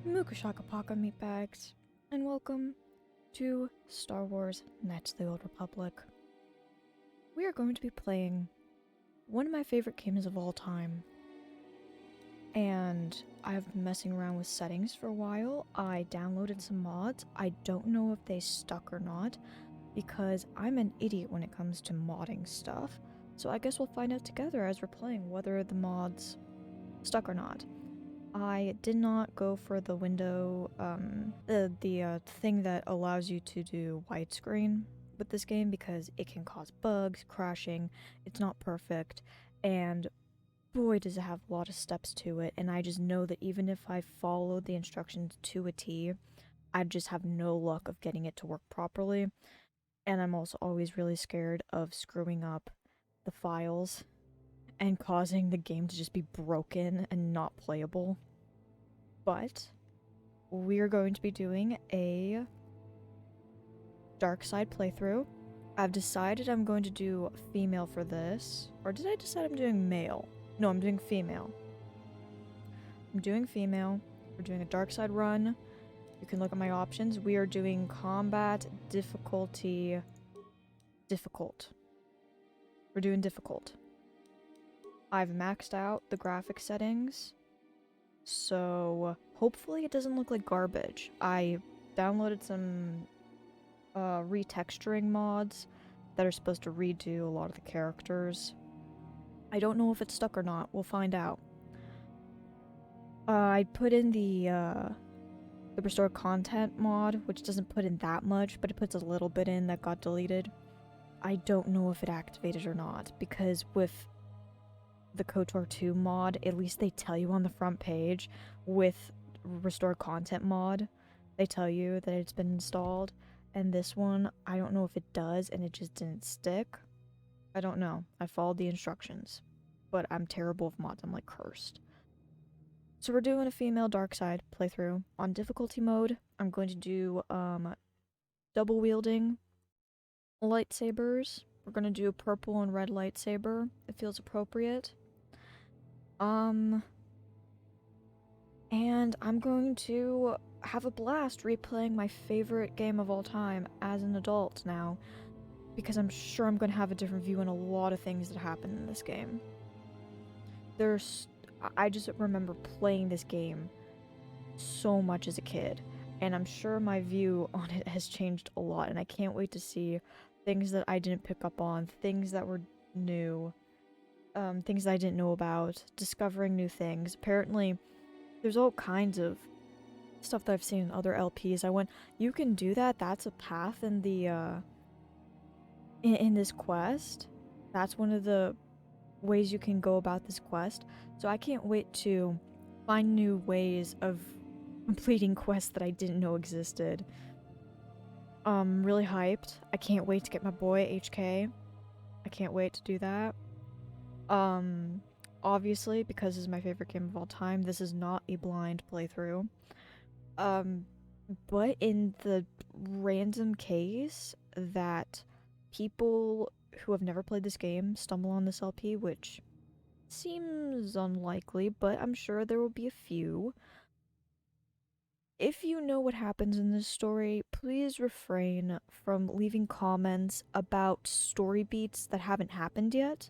Mooka Shaka-Paka Meatbags, and welcome to Star Wars Knights of the Old Republic. We are going to be playing one of my favorite games of all time, and I've been messing around with settings for a while. I downloaded some mods. I don't know if they stuck or not, because I'm an idiot when it comes to modding stuff, so I guess we'll find out together as we're playing whether the mods stuck or not. I did not go for the window, the thing that allows you to do widescreen with this game because it can cause bugs, crashing, it's not perfect, and boy does it have a lot of steps to it, and I just know that even if I followed the instructions to a T, I'd just have no luck of getting it to work properly, and I'm also always really scared of screwing up the files and causing the game to just be broken and not playable. But we're going to be doing a DarkSide playthrough. I've decided I'm going to do female for this. Or did I decide I'm doing male? No, I'm doing female. I'm doing female. We're doing a DarkSide run. You can look at my options. We are doing combat difficulty difficult. We're doing difficult. I've maxed out the graphic settings, so hopefully it doesn't look like garbage. I downloaded some retexturing mods that are supposed to redo a lot of the characters. I don't know if it's stuck or not. We'll find out. I put in the restore content mod, which doesn't put in that much, but it puts a little bit in that got deleted. I don't know if it activated or not, because with the Kotor 2 mod, at least they tell you on the front page. With restore content mod, they tell you that it's been installed, and this one, I don't know if it does and it just didn't stick. I don't know. I followed the instructions, but I'm terrible with mods. I'm like cursed. So we're doing a female DarkSide playthrough. On difficulty mode, I'm going to do double wielding lightsabers. We're gonna do a purple and red lightsaber. It feels appropriate. And I'm going to have a blast replaying my favorite game of all time as an adult now, because I'm sure I'm going to have a different view on a lot of things that happen in this game. I just remember playing this game so much as a kid, and I'm sure my view on it has changed a lot, and I can't wait to see things that I didn't pick up on, things that were new, things that I didn't know about, discovering new things. Apparently, there's all kinds of stuff that I've seen in other LPs. I went, you can do that? That's a path in the, in this quest? That's one of the ways you can go about this quest. So I can't wait to find new ways of completing quests that I didn't know existed. Really hyped. I can't wait to get my boy HK. I can't wait to do that. Obviously, because this is my favorite game of all time, this is not a blind playthrough. But in the random case that people who have never played this game stumble on this LP, which seems unlikely, but I'm sure there will be a few. If you know what happens in this story, please refrain from leaving comments about story beats that haven't happened yet.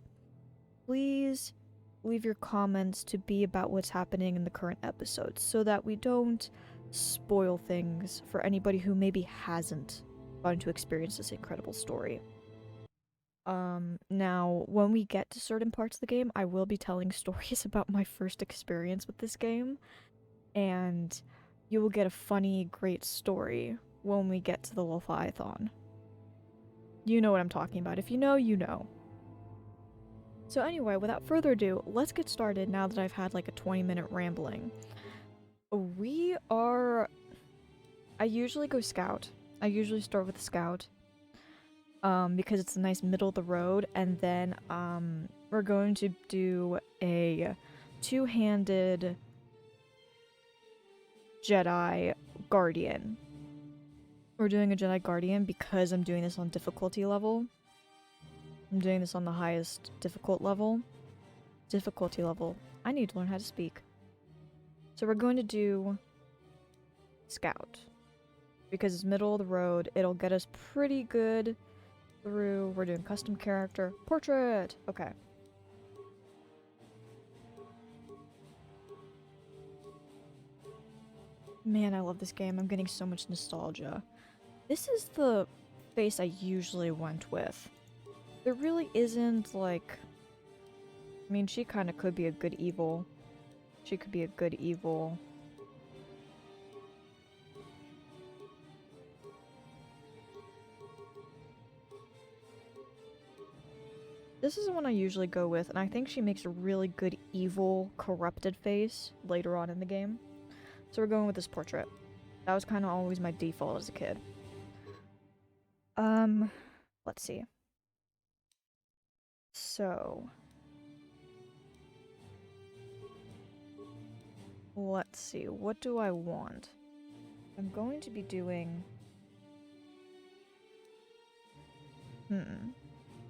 Please leave your comments to be about what's happening in the current episodes so that we don't spoil things for anybody who maybe hasn't gotten to experience this incredible story. Now, when we get to certain parts of the game, I will be telling stories about my first experience with this game, and you will get a funny, great story when we get to the Leviathan. You know what I'm talking about. If you know, you know. So anyway, without further ado, let's get started now that I've had like a 20-minute rambling. I usually go scout. I usually start with the scout. Because it's a nice middle of the road, and then, we're going to do a two-handed Jedi Guardian. We're doing a Jedi Guardian because I'm doing this on difficulty level. I'm doing this on the highest difficulty level. I need to learn how to speak. So we're going to do Scout. Because it's middle of the road, it'll get us pretty good through. We're doing custom character. Portrait! Okay. Man, I love this game. I'm getting so much nostalgia. This is the face I usually went with. There really isn't, like... I mean, she kind of could be a good evil. She could be a good evil. This is the one I usually go with, and I think she makes a really good evil, corrupted face later on in the game. So we're going with this portrait. That was kind of always my default as a kid. Let's see. So... let's see, what do I want? I'm going to be doing...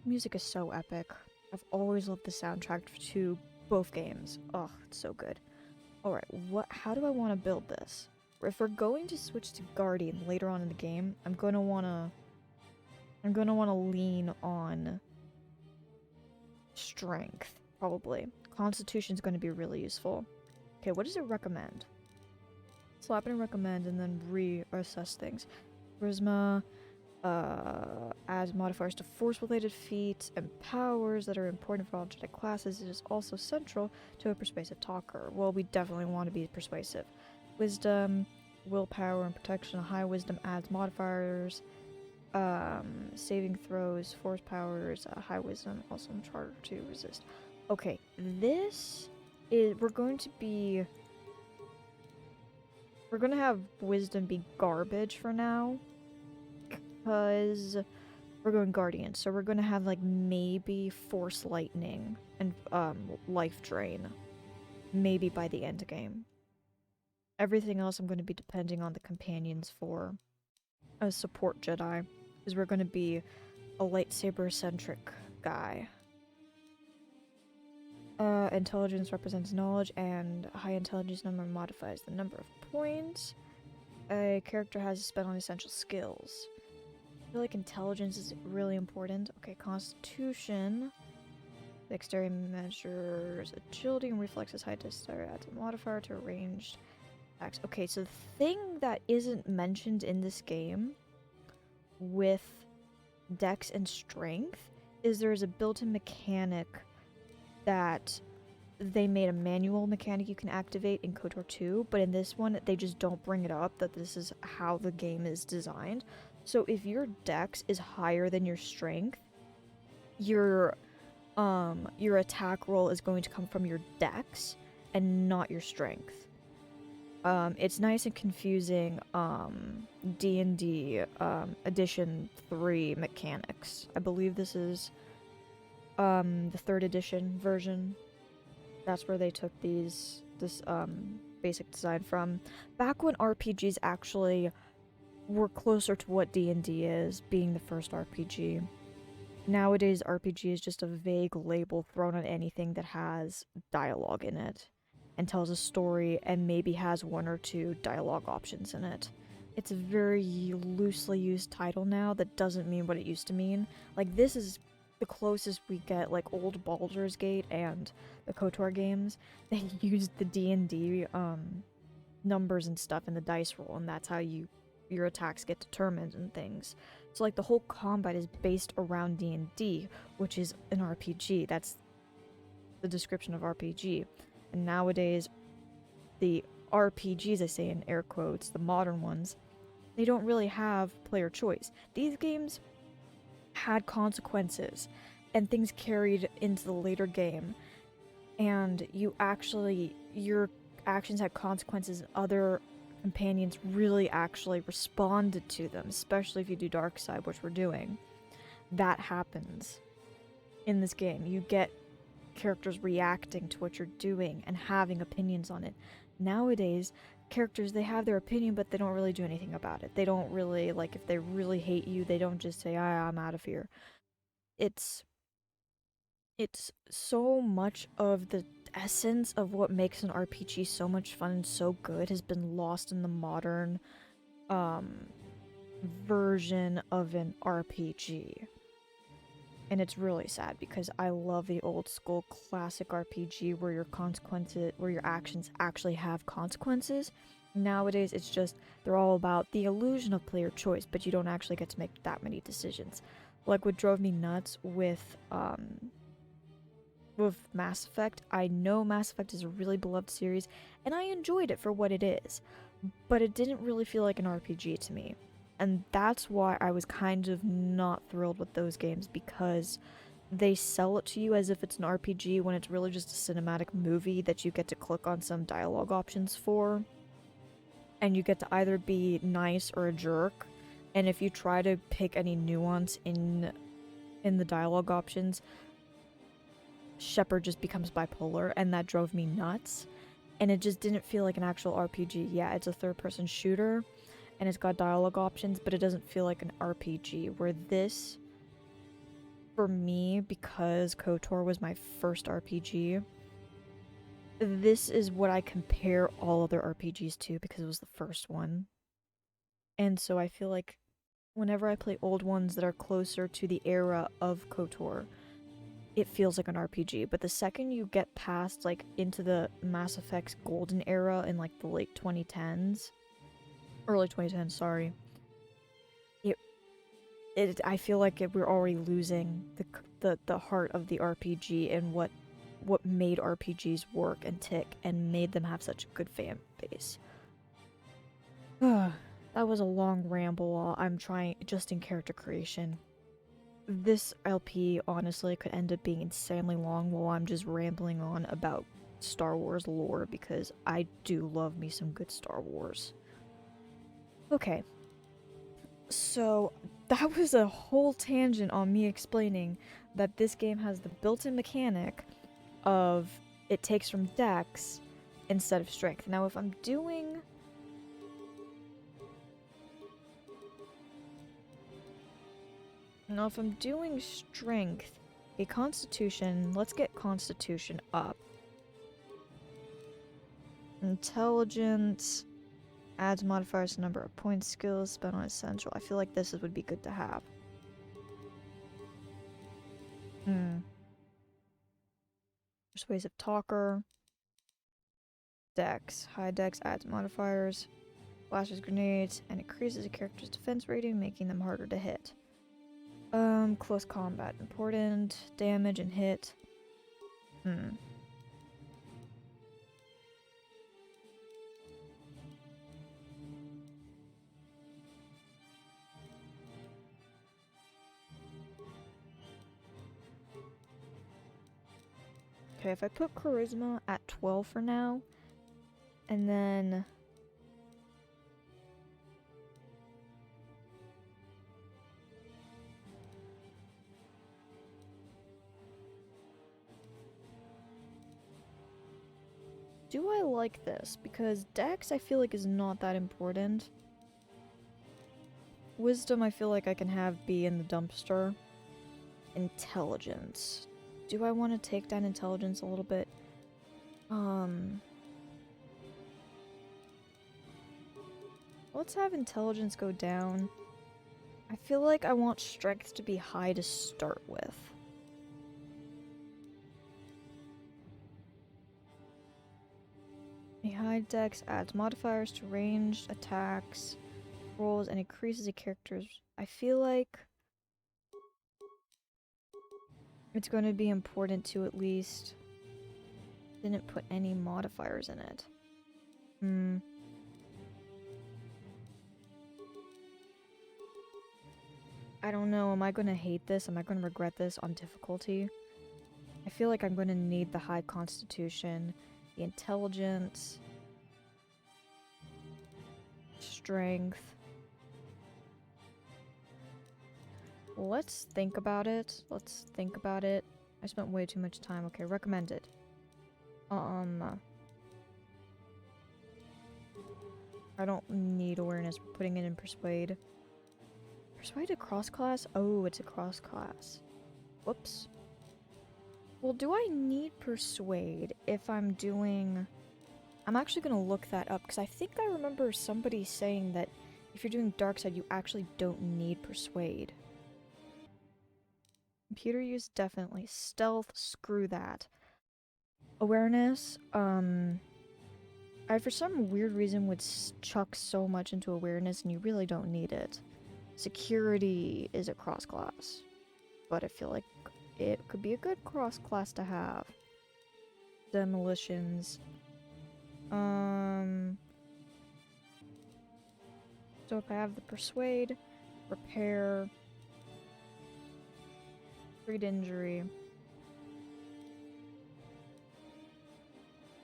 Music is so epic. I've always loved the soundtrack to both games. Oh, it's so good. Alright, how do I want to build this? If we're going to switch to Guardian later on in the game, I'm gonna wanna lean on strength, probably. Constitution's gonna be really useful. Okay, what does it recommend? Slap and recommend and then reassess things. Charisma adds modifiers to force-related feats and powers that are important for all Jedi classes. It is also central to a persuasive talker. Well, we definitely want to be persuasive. Wisdom, willpower, and protection. High wisdom adds modifiers. Saving throws, force powers, high wisdom, also harder to resist. Okay, this is... we're going to have wisdom be garbage for now. Because we're going Guardian, so we're going to have, like, maybe Force Lightning and, Life Drain. Maybe by the end game. Everything else I'm going to be depending on the companions for a support Jedi. Because we're going to be a lightsaber-centric guy. Intelligence represents knowledge, and high intelligence number modifies the number of points a character has to spend on essential skills. I feel like intelligence is really important. Okay, Constitution. Dexterity measures agility and reflexes. High dexterity adds a modifier to ranged attacks. Okay, so the thing that isn't mentioned in this game with dex and strength is there's a built-in mechanic that they made a manual mechanic you can activate in Kotor 2, but in this one they just don't bring it up that this is how the game is designed. So if your dex is higher than your strength, your attack roll is going to come from your dex and not your strength. It's nice and confusing D&D edition 3 mechanics. I believe this is the 3rd edition version. That's where they took this basic design from. Back when RPGs actually were closer to what D&D is, being the first RPG. Nowadays, RPG is just a vague label thrown on anything that has dialogue in it and tells a story and maybe has 1 or 2 dialogue options in it. It's a very loosely used title now that doesn't mean what it used to mean. Like, this is the closest we get, like, old Baldur's Gate and the KOTOR games. They used the D&D numbers and stuff in the dice roll, and that's how your attacks get determined and things. So, like, the whole combat is based around D&D, which is an RPG. That's the description of RPG. And nowadays, the RPGs, I say in air quotes, the modern ones, they don't really have player choice. These games had consequences, and things carried into the later game. And your actions had consequences, and other companions really actually responded to them, especially if you do DarkSide, which we're doing. That happens in this game. You get characters reacting to what you're doing and having opinions on it. Nowadays, characters, they have their opinion, but they don't really do anything about it. They don't really, like, if they really hate you, they don't just say, I'm out of here. It's so much of the essence of what makes an RPG so much fun and so good has been lost in the modern version of an RPG. And it's really sad because I love the old school classic RPG where your actions actually have consequences. Nowadays it's just they're all about the illusion of player choice, but you don't actually get to make that many decisions. Like what drove me nuts with Mass Effect. I know Mass Effect is a really beloved series and I enjoyed it for what it is, but it didn't really feel like an RPG to me. And that's why I was kind of not thrilled with those games, because they sell it to you as if it's an RPG when it's really just a cinematic movie that you get to click on some dialogue options for. And you get to either be nice or a jerk. And if you try to pick any nuance in the dialogue options, Shepard just becomes bipolar, and that drove me nuts. And it just didn't feel like an actual RPG. Yeah, it's a third-person shooter, and it's got dialogue options, but it doesn't feel like an RPG, where this, for me, because KOTOR was my first RPG, this is what I compare all other RPGs to because it was the first one. And so I feel like whenever I play old ones that are closer to the era of KOTOR, it feels like an RPG. But the second you get past, like, into the Mass Effect's golden era in, like, the late 2010s, early 2010s, sorry. I feel like we're already losing the heart of the RPG and what made RPGs work and tick and made them have such a good fan base. That was a long ramble. I'm trying just in character creation. This LP honestly could end up being insanely long while I'm just rambling on about Star Wars lore, because I do love me some good Star Wars. Okay, so that was a whole tangent on me explaining that this game has the built-in mechanic of it takes from dex instead of strength. Now if I'm doing strength, a constitution, let's get constitution up. Intelligence adds modifiers to number of points, skills spent on essential. I feel like this would be good to have. Persuasive talker. Dex. High dex adds modifiers. Flashes grenades and increases a character's defense rating, making them harder to hit. Close combat. Important. Damage and hit. Okay, if I put charisma at 12 for now, and then do I like this? Because Dex I feel like is not that important. Wisdom I feel like I can have be in the dumpster. Intelligence. Do I want to take down intelligence a little bit? Let's have intelligence go down. I feel like I want strength to be high to start with. A high dex adds modifiers to ranged attacks, rolls, and increases a character's... I feel like it's going to be important to at least... Didn't put any modifiers in it. I don't know, am I going to hate this? Am I going to regret this on difficulty? I feel like I'm going to need the high constitution, the intelligence, strength. Let's think about it. I spent way too much time. Okay, recommended. I don't need awareness. We're putting it in persuade. Persuade a cross class? Oh, it's a cross class. Whoops. Well, do I need Persuade if I'm doing... I'm actually gonna look that up, because I think I remember somebody saying that if you're doing DarkSide, you actually don't need Persuade. Computer use, definitely. Stealth, screw that. Awareness, I for some weird reason would chuck so much into awareness and you really don't need it. Security is a cross-class, but I feel like it could be a good cross-class to have. Demolitions. So if I have the Persuade, Repair, Treat Injury.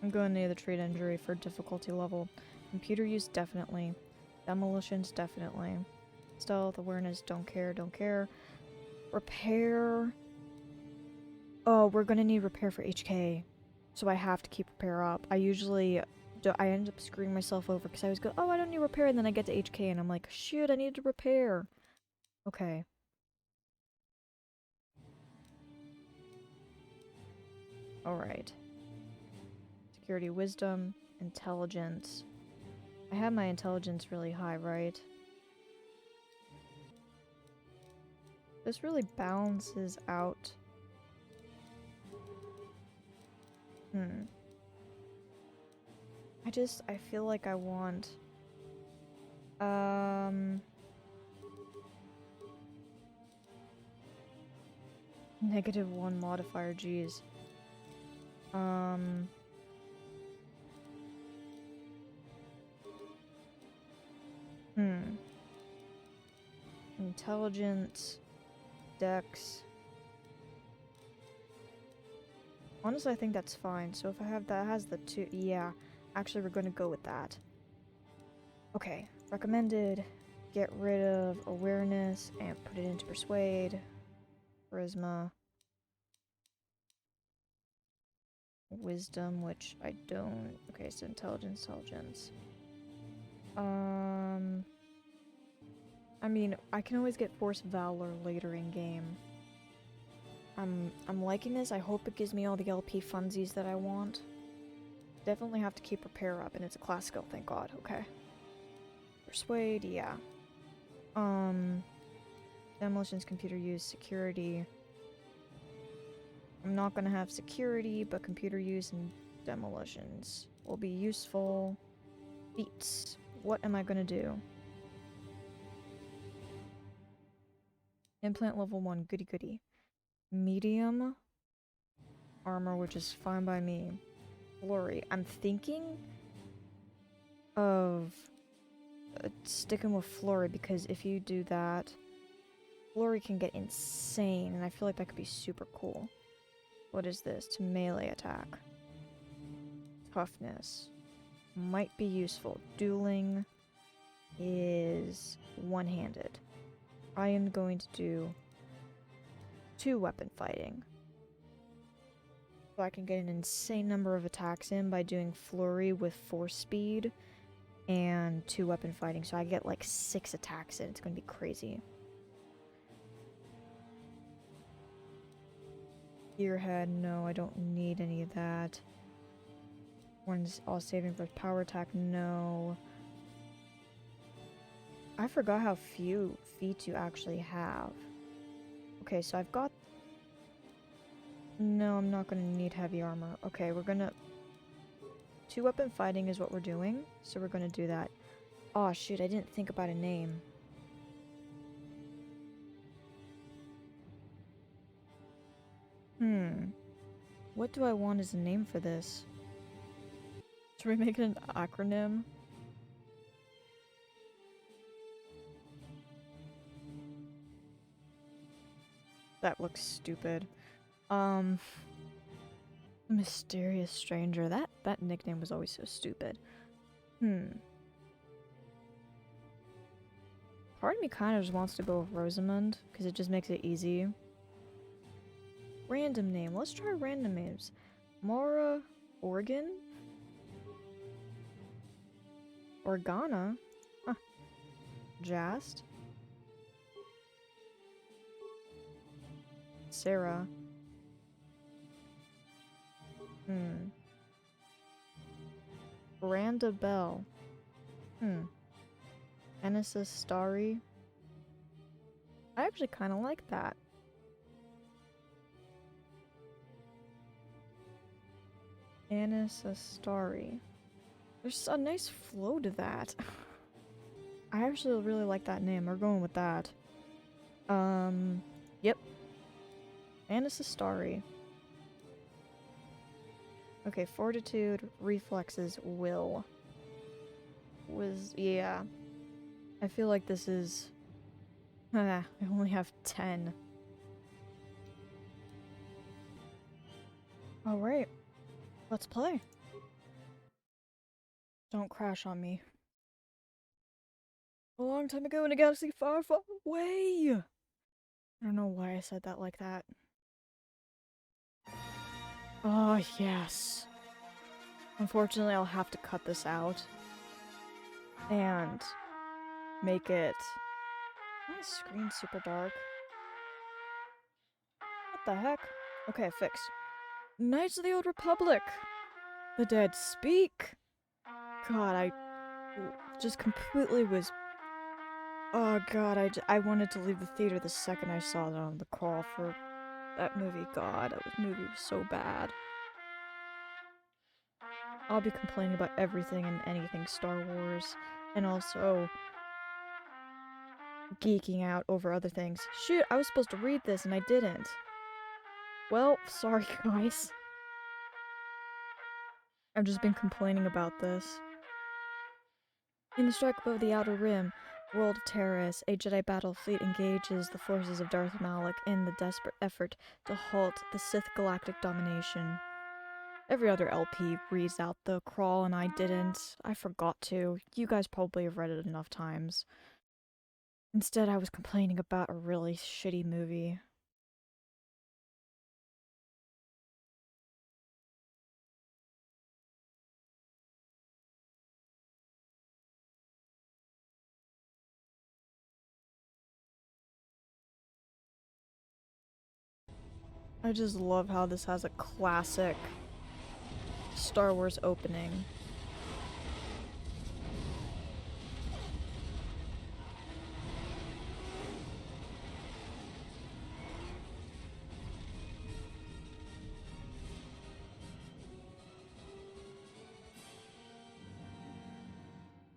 I'm going near the Treat Injury for difficulty level. Computer use, definitely. Demolitions, definitely. Stealth, Awareness, don't care, don't care. Repair... Oh, we're gonna need Repair for HK. So I have to keep Repair up. I usually... I end up screwing myself over because I always go, oh, I don't need Repair, and then I get to HK and I'm like, shoot, I need to Repair. Okay. Alright. Security, Wisdom, Intelligence. I have my Intelligence really high, right? This really balances out. I feel like I want... -1 modifier, geez. Intelligence, Dex. Honestly, I think that's fine. So if I have that, has the 2, yeah. Actually, we're gonna go with that. Okay, recommended. Get rid of awareness and put it into persuade. Charisma. Wisdom, which I don't. Okay, so intelligence. I mean, I can always get Force Valor later in game. I'm liking this. I hope it gives me all the LP funsies that I want. Definitely have to keep Repair up, and it's a class skill, thank god. Okay. Persuade, yeah. Demolitions, computer use, security. I'm not gonna have security, but computer use and demolitions will be useful. Beats. What am I gonna do? Implant level 1, goody goody. Medium armor, which is fine by me. Flurry. I'm thinking of sticking with Flurry, because if you do that, Flurry can get insane, and I feel like that could be super cool. What is this? To melee attack. Toughness. Might be useful. Dueling is one-handed. I am going to do 2-weapon fighting. So I can get an insane number of attacks in by doing Flurry with Force Speed and 2-weapon fighting. So I get like 6 attacks in. It's going to be crazy. Gearhead, no, I don't need any of that. One's all saving for power attack, no. I forgot how few feats you actually have. Okay, so I've got... No, I'm not gonna need heavy armor. Okay, we're gonna... 2-weapon fighting is what we're doing, so we're gonna do that. Oh shoot, I didn't think about a name. What do I want as a name for this? Should we make it an acronym? That looks stupid. Mysterious Stranger. That nickname was always so stupid. Part of me kind of just wants to go with Rosamund, because it just makes it easy. Random name. Let's try random names. Mara Organ? Organa? Huh. Jast? Sarah? Randa Bell. Genesis Starry. I actually kind of like that. Genesis Starry. There's a nice flow to that. I actually really like that name. We're going with that. Yep. Genesis Starry. Okay, fortitude, reflexes, will. Yeah. I feel like this is... I only have 10. Alright. Let's play. Don't crash on me. A long time ago in a galaxy far, far away! I don't know why I said that like that. Oh, yes. Unfortunately, I'll have to cut this out. And make it... My screen's super dark. What the heck? Okay, fixed. Knights of the Old Republic! The dead speak! God, I just completely was... Oh god, I wanted to leave the theater the second I saw that on the crawl for that movie. God, that movie was so bad. I'll be complaining about everything and anything Star Wars, and also geeking out over other things. Shoot, I was supposed to read this and I didn't. Well, sorry guys. I've just been complaining about this. In the strike above the Outer Rim, world of Terrace, a Jedi battle fleet engages the forces of Darth Malak in the desperate effort to halt the Sith galactic domination. Every other LP reads out the crawl and I didn't. I forgot to. You guys probably have read it enough times. Instead, I was complaining about a really shitty movie. I just love how this has a classic Star Wars opening.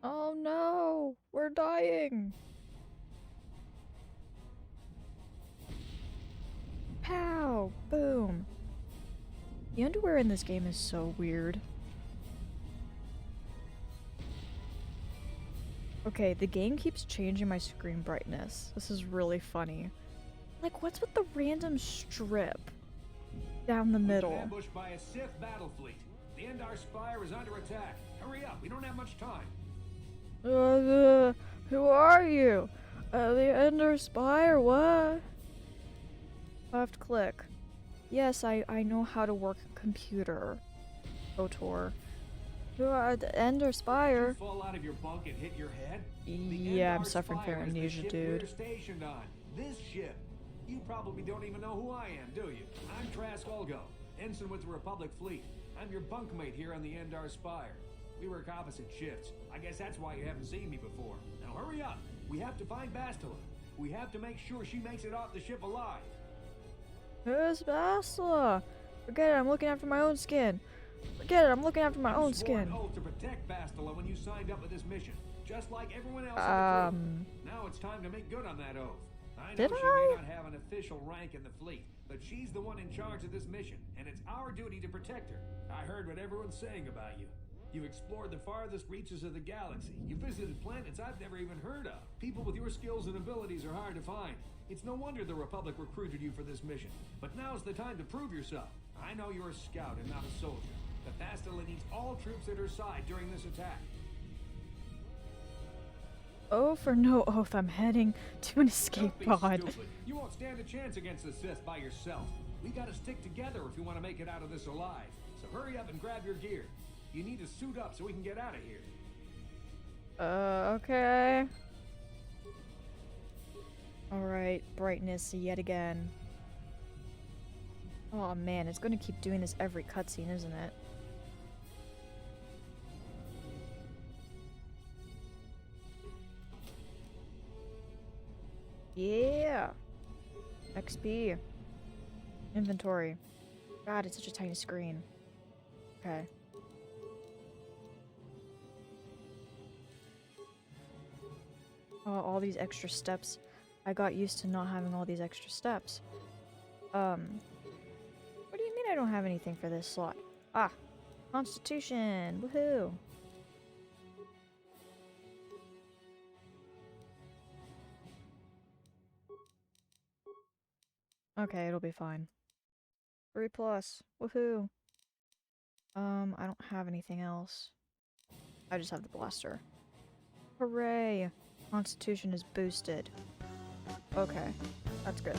Oh no! We're dying! Pow! Boom! The underwear in this game is so weird. Okay, the game keeps changing my screen brightness. This is really funny. Like, what's with the random strip down the middle? Ambushed by a Sith battle fleet. The Endar Spire is under attack. Hurry up, we don't have much time. Who are you? The Endar Spire, what? Left click. Yes, I know how to work a computer. Kotor. Who are the Endar Spire? Did you fall out of your bunk and hit your head? Yeah, I'm suffering from amnesia, dude. We're stationed on. This ship. You probably don't even know who I am, do you? I'm Trask Olgo, ensign with the Republic Fleet. I'm your bunkmate here on the Endar Spire. We work opposite shifts. I guess that's why you haven't seen me before. Now hurry up. We have to find Bastila. We have to make sure she makes it off the ship alive. Who's Bastila? Forget it, I'm looking after my own skin. Forget it, I'm looking after my own skin. You swore an oath to protect Bastila when you signed up with this mission, just like everyone else in the crew. Now it's time to make good on that oath. I know she may not have an official rank in the fleet, but she's the one in charge of this mission, and it's our duty to protect her. I heard what everyone's saying about you. You've explored the farthest reaches of the galaxy. You visited planets I've never even heard of. People with your skills and abilities are hard to find. It's no wonder the Republic recruited you for this mission. But now's the time to prove yourself. I know you're a scout and not a soldier. But Bastila needs all troops at her side during this attack. Oh, for no oath, I'm heading to an escape pod. Stupid. You won't stand a chance against the Sith by yourself. We gotta stick together if you want to make it out of this alive. So hurry up and grab your gear. You need to suit up so we can get out of here. Okay. Alright, brightness yet again. Oh man, it's gonna keep doing this every cutscene, isn't it? Yeah! XP. Inventory. God, it's such a tiny screen. Okay. Oh, all these extra steps. I got used to not having all these extra steps. What do you mean I don't have anything for this slot? Ah! Constitution! Woohoo! Okay, it'll be fine. 3+. Woohoo! I don't have anything else. I just have the blaster. Hooray! Constitution is boosted. Okay, that's good.